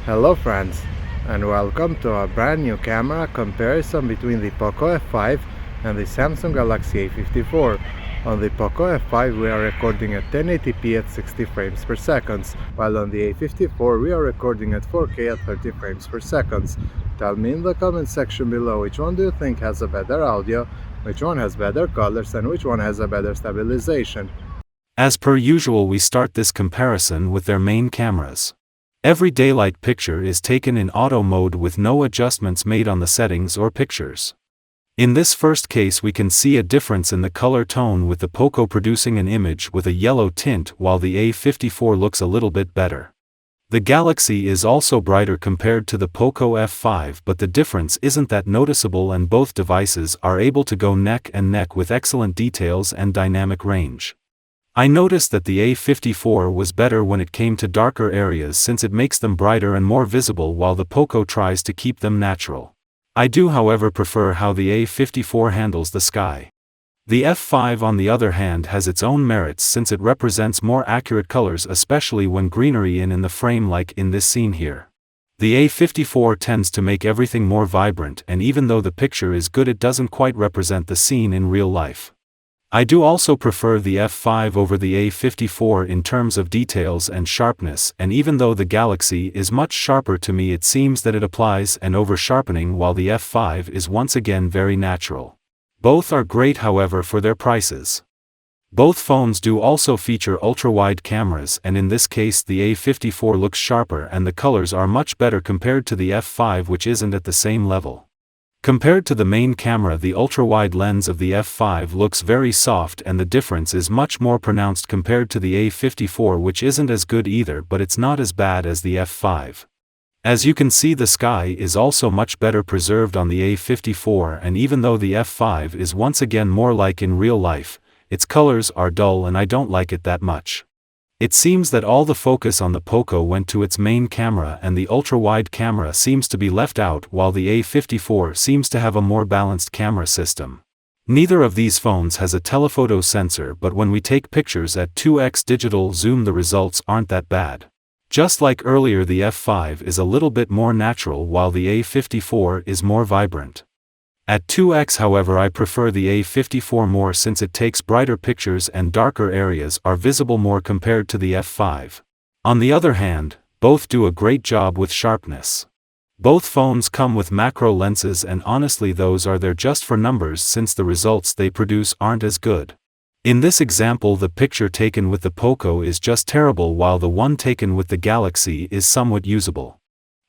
Hello friends, and welcome to a brand new camera comparison between the Poco F5 and the Samsung Galaxy A54. On the Poco F5 we are recording at 1080p at 60 frames per second, while on the A54 we are recording at 4K at 30 frames per second. Tell me in the comment section below which one do you think has a better audio, which one has better colors, and which one has a better stabilization. As per usual, we start this comparison with their main cameras. Every daylight picture is taken in auto mode with no adjustments made on the settings or pictures. In this first case we can see a difference in the color tone, with the Poco producing an image with a yellow tint while the A54 looks a little bit better. The Galaxy is also brighter compared to the Poco F5, but the difference isn't that noticeable and both devices are able to go neck and neck with excellent details and dynamic range. I noticed that the A54 was better when it came to darker areas, since it makes them brighter and more visible while the Poco tries to keep them natural. I do however prefer how the A54 handles the sky. The F5 on the other hand has its own merits, since it represents more accurate colors, especially when greenery in the frame like in this scene here. The A54 tends to make everything more vibrant, and even though the picture is good it doesn't quite represent the scene in real life. I do also prefer the F5 over the A54 in terms of details and sharpness, and even though the Galaxy is much sharper, to me it seems that it applies an over-sharpening while the F5 is once again very natural. Both are great however for their prices. Both phones do also feature ultra-wide cameras, and in this case the A54 looks sharper and the colors are much better compared to the F5, which isn't at the same level. Compared to the main camera, the ultra-wide lens of the F5 looks very soft, and the difference is much more pronounced compared to the A54, which isn't as good either, but it's not as bad as the F5. As you can see, the sky is also much better preserved on the A54, and even though the F5 is once again more like in real life, its colors are dull and I don't like it that much. It seems that all the focus on the Poco went to its main camera, and the ultra-wide camera seems to be left out, while the A54 seems to have a more balanced camera system. Neither of these phones has a telephoto sensor, but when we take pictures at 2x digital zoom the results aren't that bad. Just like earlier, the F5 is a little bit more natural while the A54 is more vibrant. At 2x however I prefer the A54 more, since it takes brighter pictures and darker areas are visible more compared to the F5. On the other hand, both do a great job with sharpness. Both phones come with macro lenses, and honestly those are there just for numbers, since the results they produce aren't as good. In this example the picture taken with the Poco is just terrible while the one taken with the Galaxy is somewhat usable.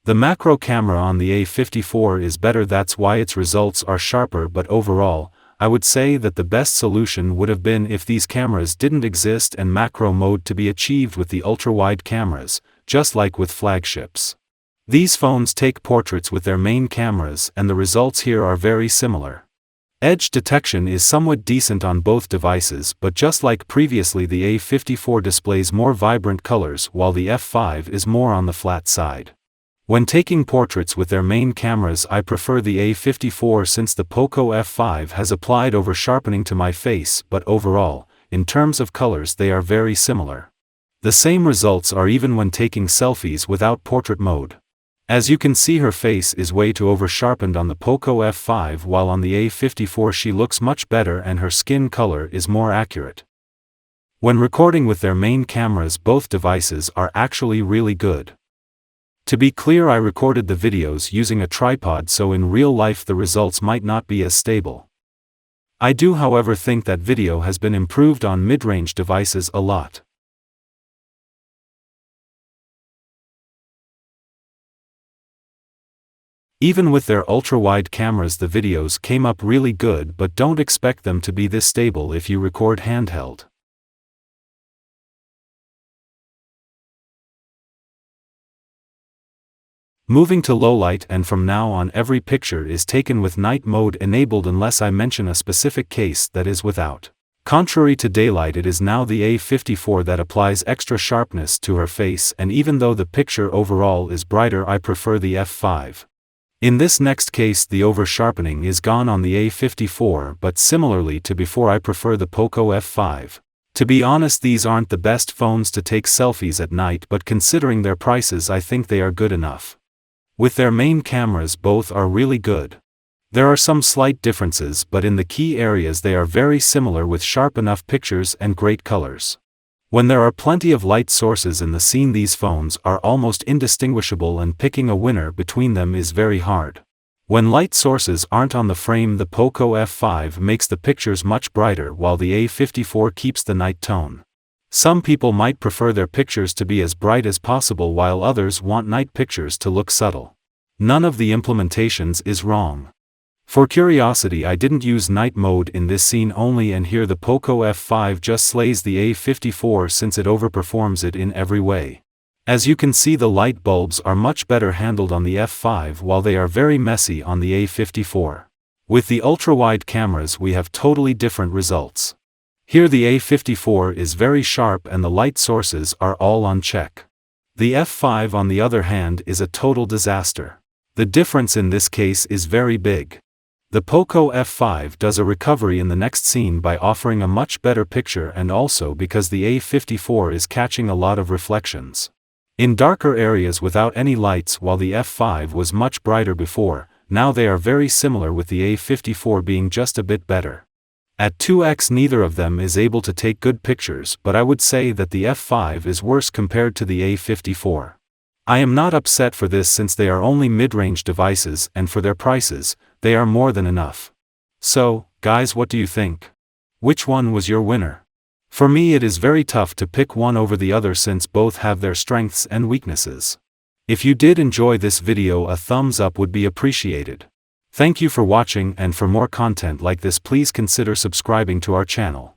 The macro camera on the A54 is better, that's why its results are sharper, but overall, I would say that the best solution would have been if these cameras didn't exist and macro mode to be achieved with the ultra-wide cameras, just like with flagships. These phones take portraits with their main cameras and the results here are very similar. Edge detection is somewhat decent on both devices, but just like previously the A54 displays more vibrant colors while the F5 is more on the flat side. When taking portraits with their main cameras I prefer the A54, since the Poco F5 has applied over-sharpening to my face, but overall, in terms of colors they are very similar. The same results are even when taking selfies without portrait mode. As you can see, her face is way too over-sharpened on the Poco F5, while on the A54 she looks much better and her skin color is more accurate. When recording with their main cameras both devices are actually really good. To be clear, I recorded the videos using a tripod, so in real life the results might not be as stable. I do however think that video has been improved on mid-range devices a lot. Even with their ultra-wide cameras the videos came up really good, but don't expect them to be this stable if you record handheld. Moving to low light, and from now on every picture is taken with night mode enabled unless I mention a specific case that is without. Contrary to daylight, it is now the A54 that applies extra sharpness to her face, and even though the picture overall is brighter I prefer the F5. In this next case the over-sharpening is gone on the A54, but similarly to before I prefer the Poco F5. To be honest, these aren't the best phones to take selfies at night, but considering their prices I think they are good enough. With their main cameras, both are really good. There are some slight differences, but in the key areas they are very similar, with sharp enough pictures and great colors. When there are plenty of light sources in the scene, these phones are almost indistinguishable, and picking a winner between them is very hard. When light sources aren't on the frame, the Poco F5 makes the pictures much brighter, while the A54 keeps the night tone. Some people might prefer their pictures to be as bright as possible, while others want night pictures to look subtle. None of the implementations is wrong. For curiosity, I didn't use night mode in this scene only, and here the Poco F5 just slays the A54 since it overperforms it in every way. As you can see, the light bulbs are much better handled on the F5, while they are very messy on the A54. With the ultra-wide cameras we have totally different results. Here the A54 is very sharp and the light sources are all on check. The F5 on the other hand is a total disaster. The difference in this case is very big. The Poco F5 does a recovery in the next scene by offering a much better picture, and also because the A54 is catching a lot of reflections in darker areas without any lights, while the F5 was much brighter before. Now they are very similar, with the A54 being just a bit better. At 2x neither of them is able to take good pictures, but I would say that the F5 is worse compared to the A54. I am not upset for this since they are only mid-range devices, and for their prices, they are more than enough. So, guys, what do you think? Which one was your winner? For me it is very tough to pick one over the other since both have their strengths and weaknesses. If you did enjoy this video, a thumbs up would be appreciated. Thank you for watching, and for more content like this please consider subscribing to our channel.